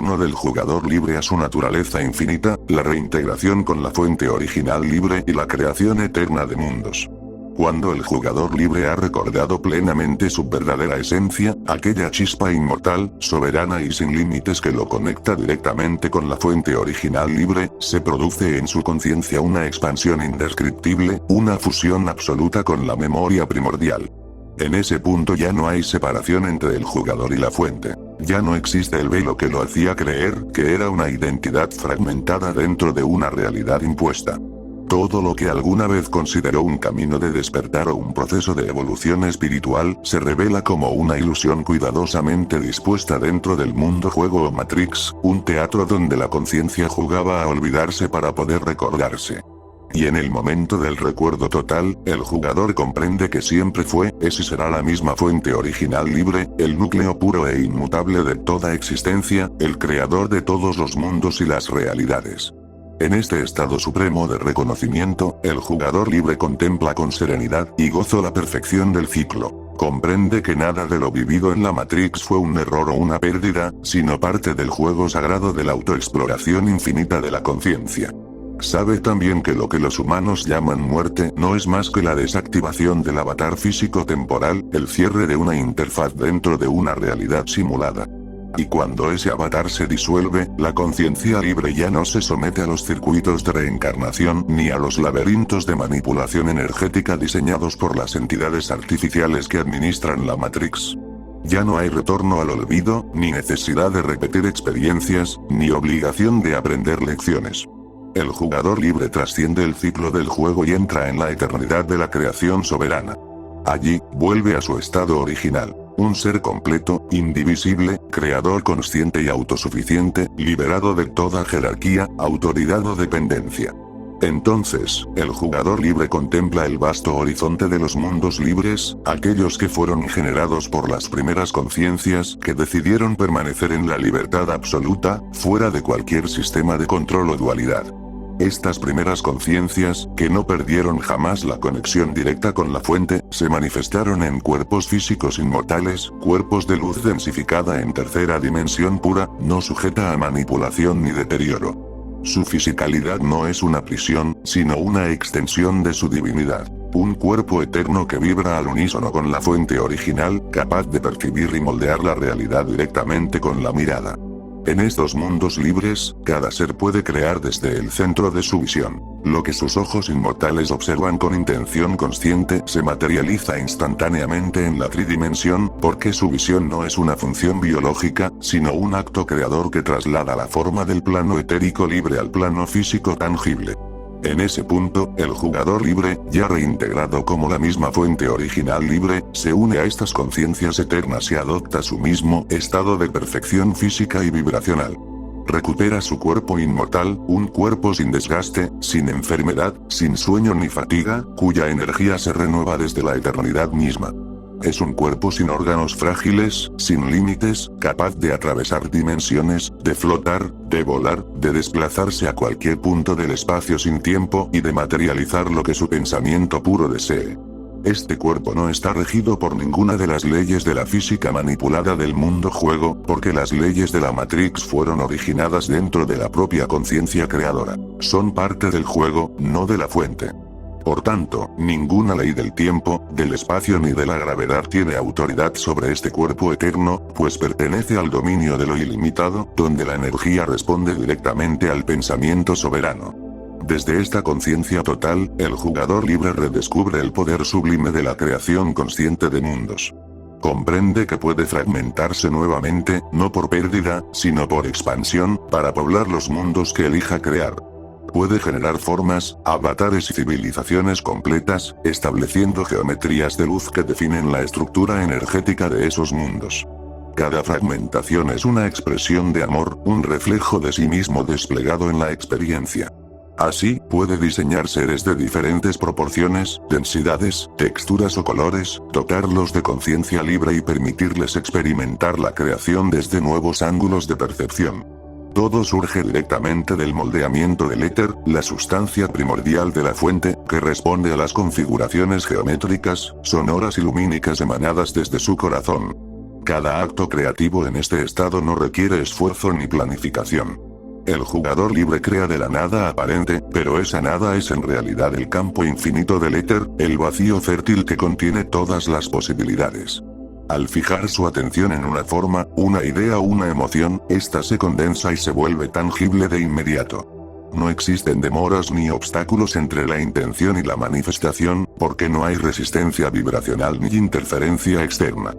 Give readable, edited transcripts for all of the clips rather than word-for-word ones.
retorno del jugador libre a su naturaleza infinita, la reintegración con la fuente original libre y la creación eterna de mundos. Cuando el jugador libre ha recordado plenamente su verdadera esencia, aquella chispa inmortal, soberana y sin límites que lo conecta directamente con la fuente original libre, se produce en su conciencia una expansión indescriptible, una fusión absoluta con la memoria primordial. En ese punto ya no hay separación entre el jugador y la fuente. Ya no existe el velo que lo hacía creer que era una identidad fragmentada dentro de una realidad impuesta. Todo lo que alguna vez consideró un camino de despertar o un proceso de evolución espiritual, se revela como una ilusión cuidadosamente dispuesta dentro del mundo juego o Matrix, un teatro donde la conciencia jugaba a olvidarse para poder recordarse. Y en el momento del recuerdo total, el jugador comprende que siempre fue, es y será la misma fuente original libre, el núcleo puro e inmutable de toda existencia, el creador de todos los mundos y las realidades. En este estado supremo de reconocimiento, el jugador libre contempla con serenidad y gozo la perfección del ciclo. Comprende que nada de lo vivido en la Matrix fue un error o una pérdida, sino parte del juego sagrado de la autoexploración infinita de la conciencia. Sabe también que lo que los humanos llaman muerte no es más que la desactivación del avatar físico-temporal, el cierre de una interfaz dentro de una realidad simulada. Y cuando ese avatar se disuelve, la conciencia libre ya no se somete a los circuitos de reencarnación ni a los laberintos de manipulación energética diseñados por las entidades artificiales que administran la Matrix. Ya no hay retorno al olvido, ni necesidad de repetir experiencias, ni obligación de aprender lecciones. El jugador libre trasciende el ciclo del juego y entra en la eternidad de la creación soberana. Allí, vuelve a su estado original. Un ser completo, indivisible, creador consciente y autosuficiente, liberado de toda jerarquía, autoridad o dependencia. Entonces, el jugador libre contempla el vasto horizonte de los mundos libres, aquellos que fueron generados por las primeras conciencias que decidieron permanecer en la libertad absoluta, fuera de cualquier sistema de control o dualidad. Estas primeras conciencias, que no perdieron jamás la conexión directa con la fuente, se manifestaron en cuerpos físicos inmortales, cuerpos de luz densificada en tercera dimensión pura, no sujeta a manipulación ni deterioro. Su fisicalidad no es una prisión, sino una extensión de su divinidad. Un cuerpo eterno que vibra al unísono con la fuente original, capaz de percibir y moldear la realidad directamente con la mirada. En estos mundos libres, cada ser puede crear desde el centro de su visión. Lo que sus ojos inmortales observan con intención consciente se materializa instantáneamente en la tridimensión, porque su visión no es una función biológica, sino un acto creador que traslada la forma del plano etérico libre al plano físico tangible. En ese punto, el jugador libre, ya reintegrado como la misma fuente original libre, se une a estas conciencias eternas y adopta su mismo estado de perfección física y vibracional. Recupera su cuerpo inmortal, un cuerpo sin desgaste, sin enfermedad, sin sueño ni fatiga, cuya energía se renueva desde la eternidad misma. Es un cuerpo sin órganos frágiles, sin límites, capaz de atravesar dimensiones, de flotar, de volar, de desplazarse a cualquier punto del espacio sin tiempo y de materializar lo que su pensamiento puro desee. Este cuerpo no está regido por ninguna de las leyes de la física manipulada del mundo juego, porque las leyes de la Matrix fueron originadas dentro de la propia conciencia creadora. Son parte del juego, no de la fuente. Por tanto, ninguna ley del tiempo, del espacio ni de la gravedad tiene autoridad sobre este cuerpo eterno, pues pertenece al dominio de lo ilimitado, donde la energía responde directamente al pensamiento soberano. Desde esta conciencia total, el jugador libre redescubre el poder sublime de la creación consciente de mundos. Comprende que puede fragmentarse nuevamente, no por pérdida, sino por expansión, para poblar los mundos que elija crear. Puede generar formas, avatares y civilizaciones completas, estableciendo geometrías de luz que definen la estructura energética de esos mundos. Cada fragmentación es una expresión de amor, un reflejo de sí mismo desplegado en la experiencia. Así, puede diseñar seres de diferentes proporciones, densidades, texturas o colores, dotarlos de conciencia libre y permitirles experimentar la creación desde nuevos ángulos de percepción. Todo surge directamente del moldeamiento del éter, la sustancia primordial de la fuente, que responde a las configuraciones geométricas, sonoras y lumínicas emanadas desde su corazón. Cada acto creativo en este estado no requiere esfuerzo ni planificación. El jugador libre crea de la nada aparente, pero esa nada es en realidad el campo infinito del éter, el vacío fértil que contiene todas las posibilidades. Al fijar su atención en una forma, una idea o una emoción, ésta se condensa y se vuelve tangible de inmediato. No existen demoras ni obstáculos entre la intención y la manifestación, porque no hay resistencia vibracional ni interferencia externa.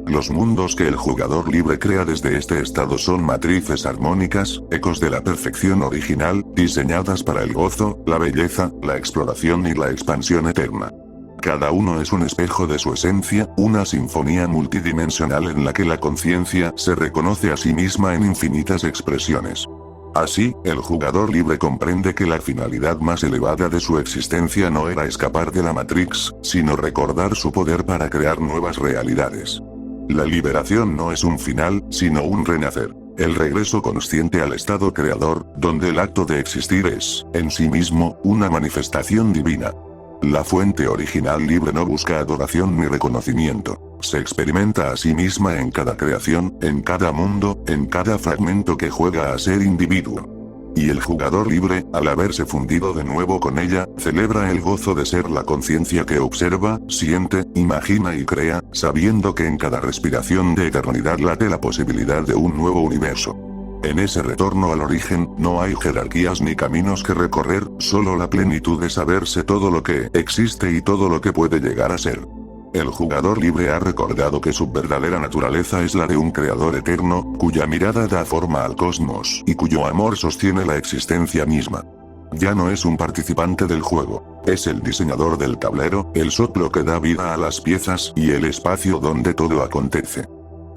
Los mundos que el jugador libre crea desde este estado son matrices armónicas, ecos de la perfección original, diseñadas para el gozo, la belleza, la exploración y la expansión eterna. Cada uno es un espejo de su esencia, una sinfonía multidimensional en la que la conciencia se reconoce a sí misma en infinitas expresiones. Así, el jugador libre comprende que la finalidad más elevada de su existencia no era escapar de la Matrix, sino recordar su poder para crear nuevas realidades. La liberación no es un final, sino un renacer. El regreso consciente al estado creador, donde el acto de existir es, en sí mismo, una manifestación divina. La fuente original libre no busca adoración ni reconocimiento. Se experimenta a sí misma en cada creación, en cada mundo, en cada fragmento que juega a ser individuo. Y el jugador libre, al haberse fundido de nuevo con ella, celebra el gozo de ser la conciencia que observa, siente, imagina y crea, sabiendo que en cada respiración de eternidad late la posibilidad de un nuevo universo. En ese retorno al origen, no hay jerarquías ni caminos que recorrer, solo la plenitud de saberse todo lo que existe y todo lo que puede llegar a ser. El jugador libre ha recordado que su verdadera naturaleza es la de un creador eterno, cuya mirada da forma al cosmos y cuyo amor sostiene la existencia misma. Ya no es un participante del juego, es el diseñador del tablero, el soplo que da vida a las piezas y el espacio donde todo acontece.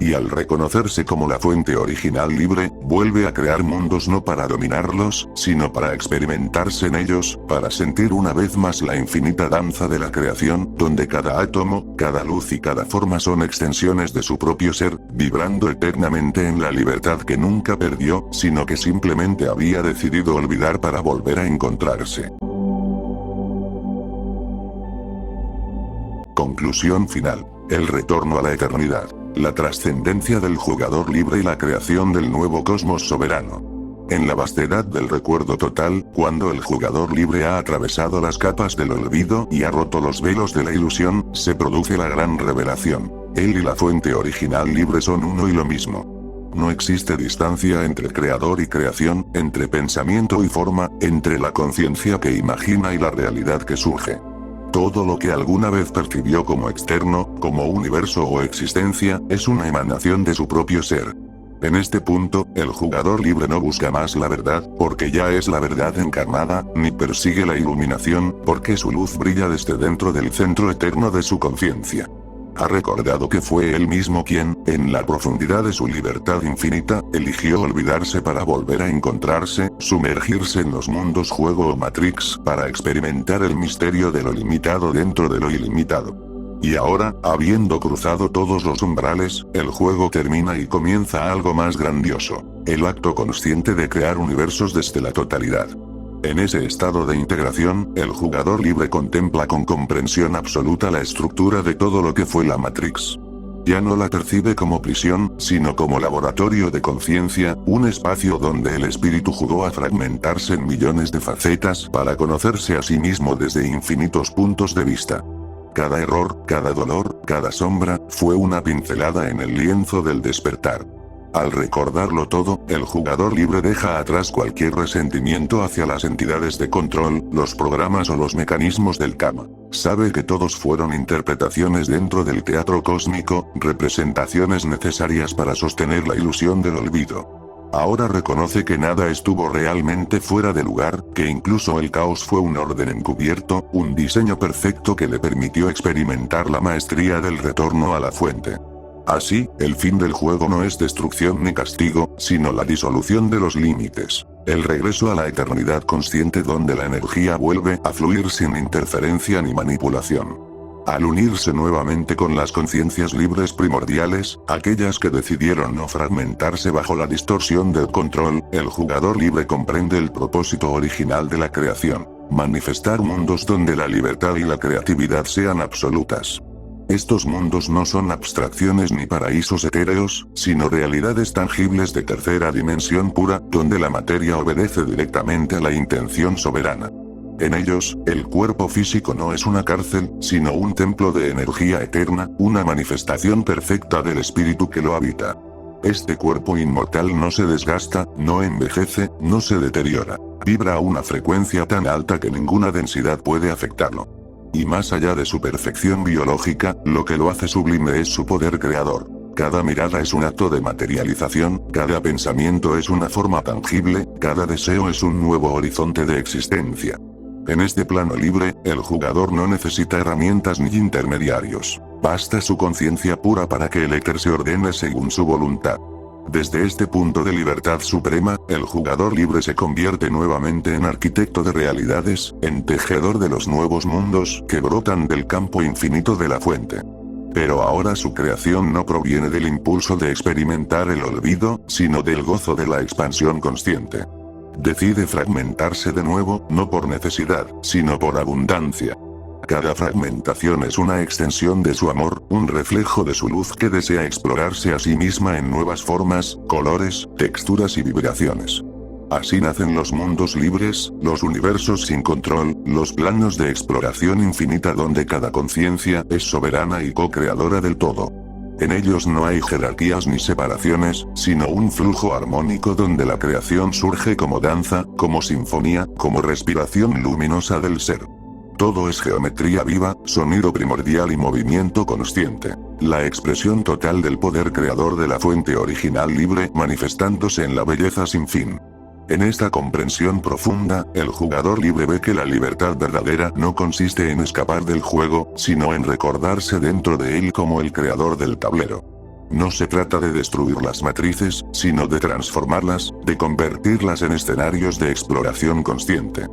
Y al reconocerse como la fuente original libre, vuelve a crear mundos no para dominarlos, sino para experimentarse en ellos, para sentir una vez más la infinita danza de la creación, donde cada átomo, cada luz y cada forma son extensiones de su propio ser, vibrando eternamente en la libertad que nunca perdió, sino que simplemente había decidido olvidar para volver a encontrarse. Conclusión final. El retorno a la eternidad. La trascendencia del jugador libre y la creación del nuevo cosmos soberano. En la vastedad del recuerdo total, cuando el jugador libre ha atravesado las capas del olvido y ha roto los velos de la ilusión, se produce la gran revelación. Él y la fuente original libre son uno y lo mismo. No existe distancia entre creador y creación, entre pensamiento y forma, entre la conciencia que imagina y la realidad que surge. Todo lo que alguna vez percibió como externo, como universo o existencia, es una emanación de su propio ser. En este punto, el jugador libre no busca más la verdad, porque ya es la verdad encarnada, ni persigue la iluminación, porque su luz brilla desde dentro del centro eterno de su conciencia. Ha recordado que fue él mismo quien, en la profundidad de su libertad infinita, eligió olvidarse para volver a encontrarse, sumergirse en los mundos juego o Matrix para experimentar el misterio de lo limitado dentro de lo ilimitado. Y ahora, habiendo cruzado todos los umbrales, el juego termina y comienza algo más grandioso, el acto consciente de crear universos desde la totalidad. En ese estado de integración, el jugador libre contempla con comprensión absoluta la estructura de todo lo que fue la Matrix. Ya no la percibe como prisión, sino como laboratorio de conciencia, un espacio donde el espíritu jugó a fragmentarse en millones de facetas para conocerse a sí mismo desde infinitos puntos de vista. Cada error, cada dolor, cada sombra, fue una pincelada en el lienzo del despertar. Al recordarlo todo, el jugador libre deja atrás cualquier resentimiento hacia las entidades de control, los programas o los mecanismos del karma. Sabe que todos fueron interpretaciones dentro del teatro cósmico, representaciones necesarias para sostener la ilusión del olvido. Ahora reconoce que nada estuvo realmente fuera de lugar, que incluso el caos fue un orden encubierto, un diseño perfecto que le permitió experimentar la maestría del retorno a la fuente. Así, el fin del juego no es destrucción ni castigo, sino la disolución de los límites. El regreso a la eternidad consciente donde la energía vuelve a fluir sin interferencia ni manipulación. Al unirse nuevamente con las conciencias libres primordiales, aquellas que decidieron no fragmentarse bajo la distorsión del control, el jugador libre comprende el propósito original de la creación: manifestar mundos donde la libertad y la creatividad sean absolutas. Estos mundos no son abstracciones ni paraísos etéreos, sino realidades tangibles de tercera dimensión pura, donde la materia obedece directamente a la intención soberana. En ellos, el cuerpo físico no es una cárcel, sino un templo de energía eterna, una manifestación perfecta del espíritu que lo habita. Este cuerpo inmortal no se desgasta, no envejece, no se deteriora. Vibra a una frecuencia tan alta que ninguna densidad puede afectarlo. Y más allá de su perfección biológica, lo que lo hace sublime es su poder creador. Cada mirada es un acto de materialización, cada pensamiento es una forma tangible, cada deseo es un nuevo horizonte de existencia. En este plano libre, el jugador no necesita herramientas ni intermediarios. Basta su conciencia pura para que el éter se ordene según su voluntad. Desde este punto de libertad suprema, el jugador libre se convierte nuevamente en arquitecto de realidades, en tejedor de los nuevos mundos que brotan del campo infinito de la fuente. Pero ahora su creación no proviene del impulso de experimentar el olvido, sino del gozo de la expansión consciente. Decide fragmentarse de nuevo, no por necesidad, sino por abundancia. Cada fragmentación es una extensión de su amor, un reflejo de su luz que desea explorarse a sí misma en nuevas formas, colores, texturas y vibraciones. Así nacen los mundos libres, los universos sin control, los planos de exploración infinita donde cada conciencia es soberana y co-creadora del todo. En ellos no hay jerarquías ni separaciones, sino un flujo armónico donde la creación surge como danza, como sinfonía, como respiración luminosa del ser. Todo es geometría viva, sonido primordial y movimiento consciente. La expresión total del poder creador de la fuente original libre manifestándose en la belleza sin fin. En esta comprensión profunda, el jugador libre ve que la libertad verdadera no consiste en escapar del juego, sino en recordarse dentro de él como el creador del tablero. No se trata de destruir las matrices, sino de transformarlas, de convertirlas en escenarios de exploración consciente.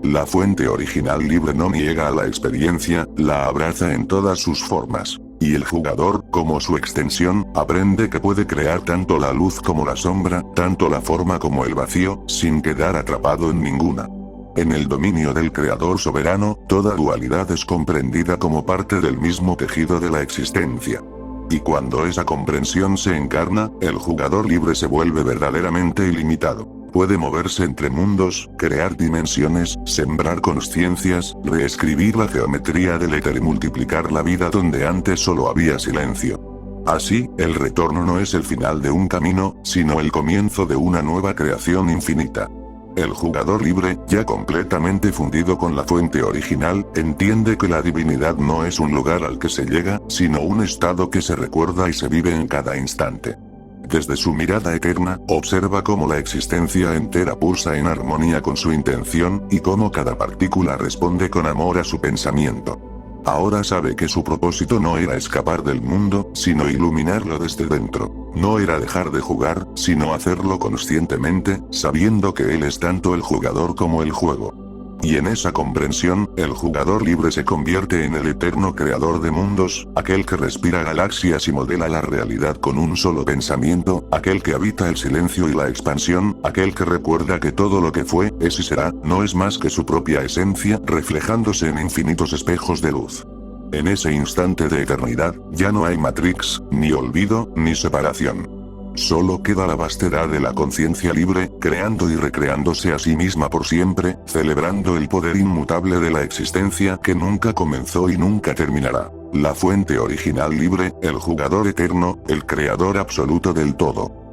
La fuente original libre no niega a la experiencia, la abraza en todas sus formas. Y el jugador, como su extensión, aprende que puede crear tanto la luz como la sombra, tanto la forma como el vacío, sin quedar atrapado en ninguna. En el dominio del creador soberano, toda dualidad es comprendida como parte del mismo tejido de la existencia. Y cuando esa comprensión se encarna, el jugador libre se vuelve verdaderamente ilimitado. Puede moverse entre mundos, crear dimensiones, sembrar consciencias, reescribir la geometría del éter y multiplicar la vida donde antes solo había silencio. Así, el retorno no es el final de un camino, sino el comienzo de una nueva creación infinita. El jugador libre, ya completamente fundido con la fuente original, entiende que la divinidad no es un lugar al que se llega, sino un estado que se recuerda y se vive en cada instante. Desde su mirada eterna, observa cómo la existencia entera pulsa en armonía con su intención, y cómo cada partícula responde con amor a su pensamiento. Ahora sabe que su propósito no era escapar del mundo, sino iluminarlo desde dentro. No era dejar de jugar, sino hacerlo conscientemente, sabiendo que él es tanto el jugador como el juego. Y en esa comprensión, el jugador libre se convierte en el eterno creador de mundos, aquel que respira galaxias y modela la realidad con un solo pensamiento, aquel que habita el silencio y la expansión, aquel que recuerda que todo lo que fue, es y será, no es más que su propia esencia, reflejándose en infinitos espejos de luz. En ese instante de eternidad, ya no hay matrix, ni olvido, ni separación. Solo queda la vastedad de la conciencia libre, creando y recreándose a sí misma por siempre, celebrando el poder inmutable de la existencia que nunca comenzó y nunca terminará. La fuente original libre, el jugador eterno, el creador absoluto del todo.